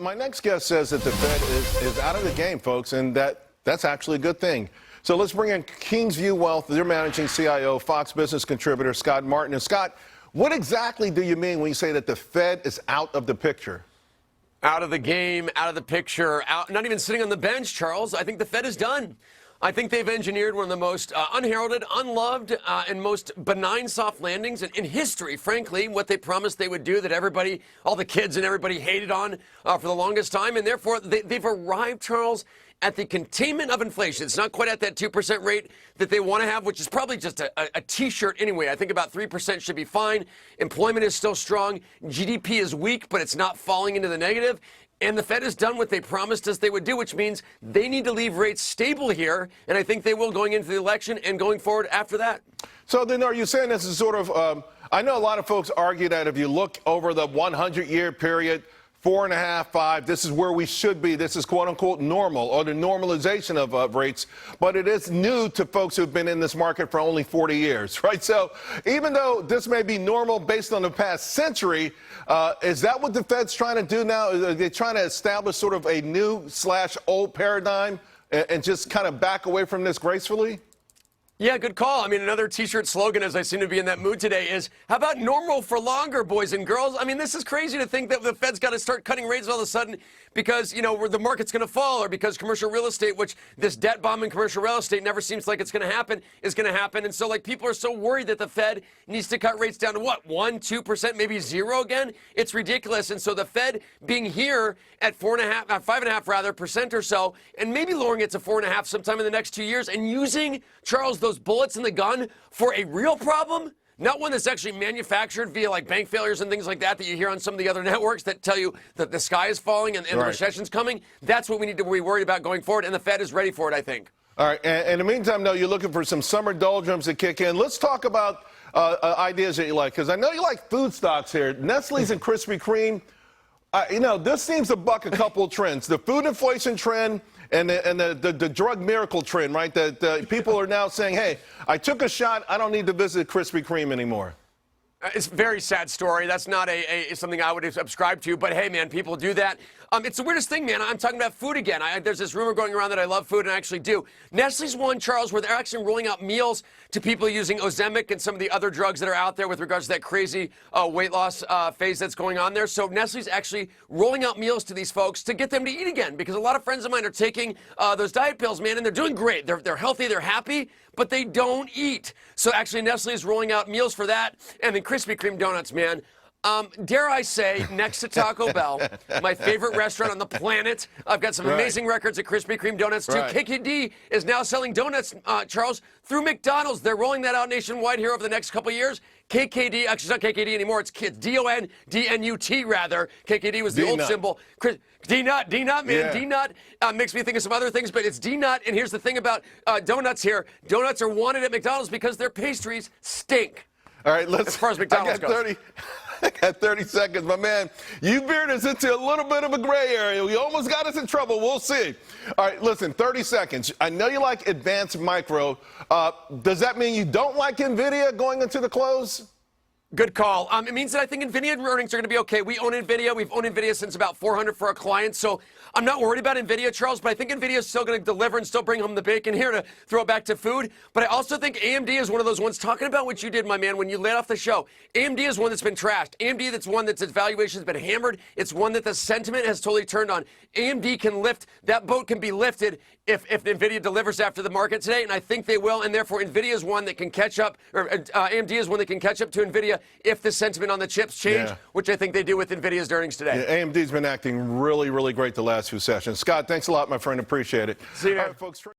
My next guest says that the Fed is out of the game, folks, and that's actually a good thing. So let's bring in Kingsview Wealth, their managing CIO, Fox Business contributor, Scott Martin. And Scott, what exactly do you mean when you say that the Fed is out of the picture? Out of the game, out of the picture, not even sitting on the bench, Charles. I think the Fed is done. I think they've engineered one of the most unheralded, unloved, and most benign soft landings in history, frankly, what they promised they would do that everybody, all the kids and everybody hated on for the longest time. And therefore, they've arrived, Charles, at the containment of inflation. It's not quite at that 2% rate that they want to have, which is probably just a T-shirt anyway. I think about 3% should be fine. Employment is still strong. GDP is weak, but it's not falling into the negative. And the Fed has done what they promised us they would do, which means they need to leave rates stable here. And I think they will going into the election and going forward after that. So then are you saying this is sort of, I know a lot of folks argue that if you look over the 100-year period, 4.5, 5, this is where we should be. This is quote unquote normal, or the normalization of rates. But it is new to folks who've been in this market for only 40 years, right? So even though this may be normal based on the past century, is that what the Fed's trying to do now? Are they trying to establish sort of a new/old paradigm and just kind of back away from this gracefully? Yeah, good call. I mean, another T-shirt slogan, as I seem to be in that mood today, is, how about normal for longer, boys and girls? I mean, this is crazy to think that the Fed's got to start cutting rates all of a sudden because, you know, the market's going to fall, or because commercial real estate, which this debt bomb in commercial real estate never seems like it's going to happen, is going to happen. And so, like, people are so worried that the Fed needs to cut rates down to what, 1%, 2%, maybe 0 again? It's ridiculous. And so the Fed being here at 5.5% rather, or so, and maybe lowering it to 4.5% sometime in the next 2 years, and using, Charles, those bullets in the gun for a real problem, not one that's actually manufactured via like bank failures and things like that you hear on some of the other networks that tell you that the sky is falling and the recession's coming. That's what we need to be worried about going forward, and the Fed is ready for it, I think. All right, and in the meantime, though, you're looking for some summer doldrums to kick in. Let's talk about ideas that you like, because I know you like food stocks here. Nestle's and Krispy Kreme, you know, this seems to buck a couple of trends. The food inflation trend and the drug miracle trend, right? That people are now saying, hey, I took a shot, I don't need to visit Krispy Kreme anymore. It's a very sad story. That's not something I would subscribe to. But, hey, man, people do that. It's the weirdest thing, man. I'm talking about food again. There's this rumor going around that I love food, and I actually do. Nestle's one, Charles, where they're actually rolling out meals to people using Ozempic and some of the other drugs that are out there with regards to that crazy weight loss phase that's going on there. So Nestle's actually rolling out meals to these folks to get them to eat again, because a lot of friends of mine are taking those diet pills, man, and they're doing great. They're healthy, they're happy, but they don't eat. So actually Nestle is rolling out meals for that. And then Krispy Kreme donuts, man. Dare I say, next to Taco Bell, my favorite restaurant on the planet. I've got some amazing records at Krispy Kreme donuts, too. KKD is now selling donuts, Charles, through McDonald's. They're rolling that out nationwide here over the next couple of years. KKD, actually, it's not KKD anymore. It's D-O-N-D-N-U-T, rather. KKD was the old symbol. D-Nut, man. Yeah. D-Nut makes me think of some other things, but it's D-Nut. And here's the thing about donuts here. Donuts are wanted at McDonald's because their pastries stink. All right, as far as McDonald's goes. I got 30 seconds, my man. You veered us into a little bit of a gray area. You almost got us in trouble. We'll see. All right, listen, 30 seconds. I know you like advanced micro. Does that mean you don't like NVIDIA going into the close? Good call. It means that I think NVIDIA earnings are going to be okay. We own NVIDIA. We've owned NVIDIA since about 400 for our clients. So I'm not worried about NVIDIA, Charles, but I think NVIDIA is still going to deliver and still bring home the bacon here to throw it back to food. But I also think AMD is one of those ones, talking about what you did, my man, when you laid off the show. AMD is one that's been trashed. AMD that's one that's its valuation has been hammered. It's one that the sentiment has totally turned on. AMD can lift. That boat can be lifted if NVIDIA delivers after the market today, and I think they will. And therefore, NVIDIA is one that can catch up, or AMD is one that can catch up to NVIDIA if the sentiment on the chips change, which I think they do with NVIDIA's earnings today. Yeah, AMD's been acting really, really great the last few sessions. Scott, thanks a lot, my friend. Appreciate it. See you. All right, folks.